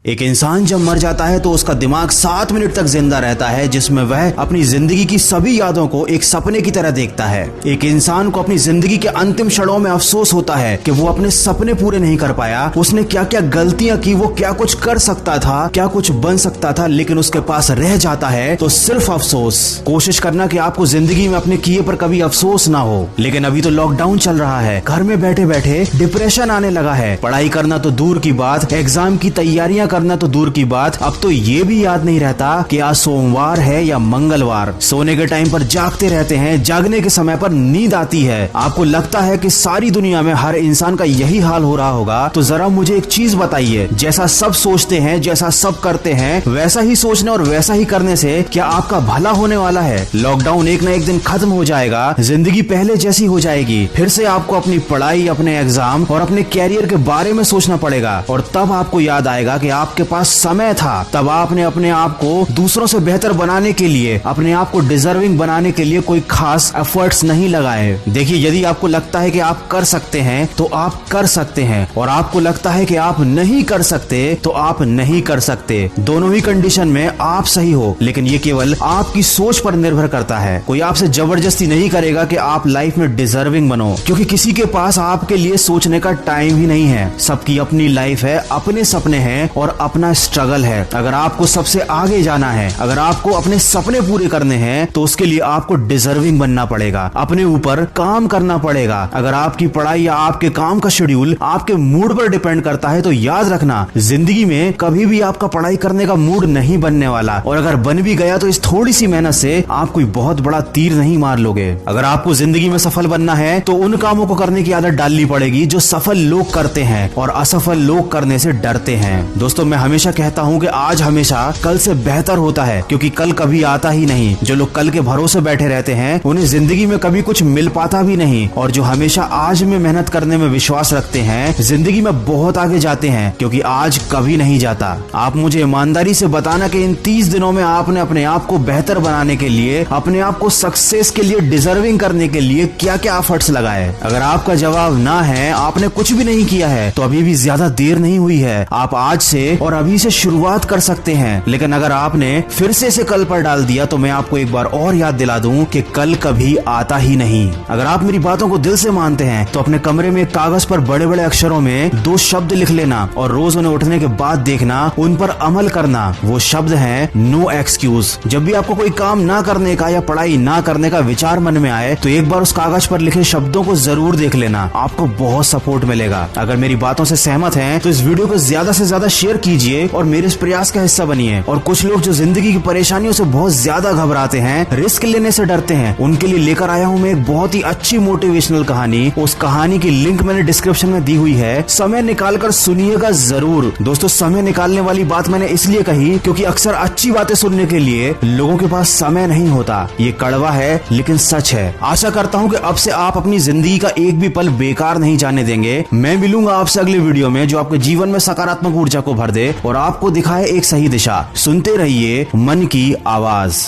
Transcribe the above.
एक इंसान जब मर जाता है तो उसका दिमाग 7 मिनट तक जिंदा रहता है, जिसमें वह अपनी जिंदगी की सभी यादों को एक सपने की तरह देखता है। एक इंसान को अपनी जिंदगी के अंतिम क्षणों में अफसोस होता है कि वो अपने सपने पूरे नहीं कर पाया, उसने क्या क्या गलतियां की, वो क्या कुछ कर सकता था, क्या कुछ बन सकता था, लेकिन उसके पास रह जाता है तो सिर्फ अफसोस। कोशिश करना कि आपको जिंदगी में अपने किए पर कभी अफसोस ना हो। लेकिन अभी तो लॉकडाउन चल रहा है, घर में बैठे बैठे डिप्रेशन आने लगा है। पढ़ाई करना तो दूर की बात, एग्जाम की तैयारियां करना तो दूर की बात, अब तो ये भी याद नहीं रहता कि आज सोमवार है या मंगलवार। सोने के टाइम पर जागते रहते हैं, जागने के समय पर नींद आती है। आपको लगता है कि सारी दुनिया में हर इंसान का यही हाल हो रहा होगा। तो जरा मुझे एक चीज बताइए, जैसा सब सोचते हैं, जैसा सब करते हैं, वैसा ही सोचने और वैसा ही करने से क्या आपका भला होने वाला है? लॉकडाउन एक न एक दिन खत्म हो जाएगा, जिंदगी पहले जैसी हो जाएगी। फिर से आपको अपनी पढ़ाई, अपने एग्जाम और अपने कैरियर के बारे में सोचना पड़ेगा। और तब आपको याद आएगा कि आपके पास समय था, तब आपने अपने आप को दूसरों से बेहतर बनाने के लिए, अपने आप को डिजर्विंग बनाने के लिए कोई खास एफर्ट्स नहीं लगाए। देखिए, यदि आपको लगता है कि आप कर सकते हैं तो आप कर सकते हैं, और आपको लगता है कि आप नहीं कर सकते तो आप नहीं कर सकते। दोनों ही कंडीशन में आप सही हो, लेकिन ये केवल आपकी सोच पर निर्भर करता है। कोई आपसे जबरदस्ती नहीं करेगा कि आप लाइफ में डिजर्विंग बनो, क्योंकि किसी के पास आपके लिए सोचने का टाइम ही नहीं है। सबकी अपनी लाइफ है, अपने सपने हैं और अपना स्ट्रगल है। अगर आपको सबसे आगे जाना है, अगर आपको अपने सपने पूरे करने हैं, तो उसके लिए आपको डिजर्विंग बनना पड़ेगा, अपने ऊपर काम करना पड़ेगा। अगर आपकी पढ़ाई या आपके काम का शेड्यूल आपके मूड पर डिपेंड करता है, तो याद रखना, जिंदगी में कभी भी आपका पढ़ाई करने का मूड नहीं बनने वाला। और अगर बन भी गया तो इस थोड़ी सी मेहनत से आप कोई बहुत बड़ा तीर नहीं मार लोगे। अगर आपको जिंदगी में सफल बनना है तो उन कामों को करने की आदत डालनी पड़ेगी जो सफल लोग करते हैं और असफल लोग करने से डरते हैं। दोस्तों, मैं हमेशा कहता हूँ कि आज हमेशा कल से बेहतर होता है, क्योंकि कल कभी आता ही नहीं। जो लोग कल के भरोसे बैठे रहते हैं उन्हें जिंदगी में कभी कुछ मिल पाता भी नहीं, और जो हमेशा आज में मेहनत करने में विश्वास रखते हैं जिंदगी में बहुत आगे जाते हैं, क्योंकि आज कभी नहीं जाता। आप मुझे ईमानदारी से बताना कि इन 30 दिनों में आपने अपने आप को बेहतर बनाने के लिए, अपने आप को सक्सेस के लिए, डिजर्विंग करने के लिए क्या क्या एफर्ट्स लगाए? अगर आपका जवाब ना है, आपने कुछ भी नहीं किया है, तो अभी भी ज्यादा देर नहीं हुई है। आप आज से और अभी से शुरुआत कर सकते हैं। लेकिन अगर आपने फिर से इसे कल पर डाल दिया तो मैं आपको एक बार और याद दिला दूं कि कल कभी आता ही नहीं। अगर आप मेरी बातों को दिल से मानते हैं तो अपने कमरे में कागज पर बड़े बड़े अक्षरों में 2 शब्द लिख लेना और रोज उन्हें उठने के बाद देखना, उन पर अमल करना। वो शब्द हैं नो एक्सक्यूज। जब भी आपको कोई काम ना करने का या पढ़ाई ना करने का विचार मन में आए तो एक बार उस कागज पर लिखे शब्दों को जरूर देख लेना, आपको बहुत सपोर्ट मिलेगा। अगर मेरी बातों से सहमत हैं तो इस वीडियो को ज्यादा से ज्यादा शेयर कीजिए और मेरे इस प्रयास का हिस्सा बनिए। और कुछ लोग जो जिंदगी की परेशानियों से बहुत ज्यादा घबराते हैं, रिस्क लेने से डरते हैं, उनके लिए लेकर आया हूँ मैं एक बहुत ही अच्छी मोटिवेशनल कहानी। उस कहानी की लिंक मैंने डिस्क्रिप्शन में दी हुई है, समय निकालकर सुनिएगा जरूर। दोस्तों, समय निकालने वाली बात मैंने इसलिए कही क्योंकि अक्सर अच्छी बातें सुनने के लिए लोगों के पास समय नहीं होता। ये कड़वा है लेकिन सच है। आशा करता हूँ कि अब से आप अपनी जिंदगी का एक भी पल बेकार नहीं जाने देंगे। मैं मिलूंगा आपसे अगले वीडियो में जो आपके जीवन में सकारात्मक ऊर्जा को भर दे और आपको दिखाए एक सही दिशा। सुनते रहिए मन की आवाज।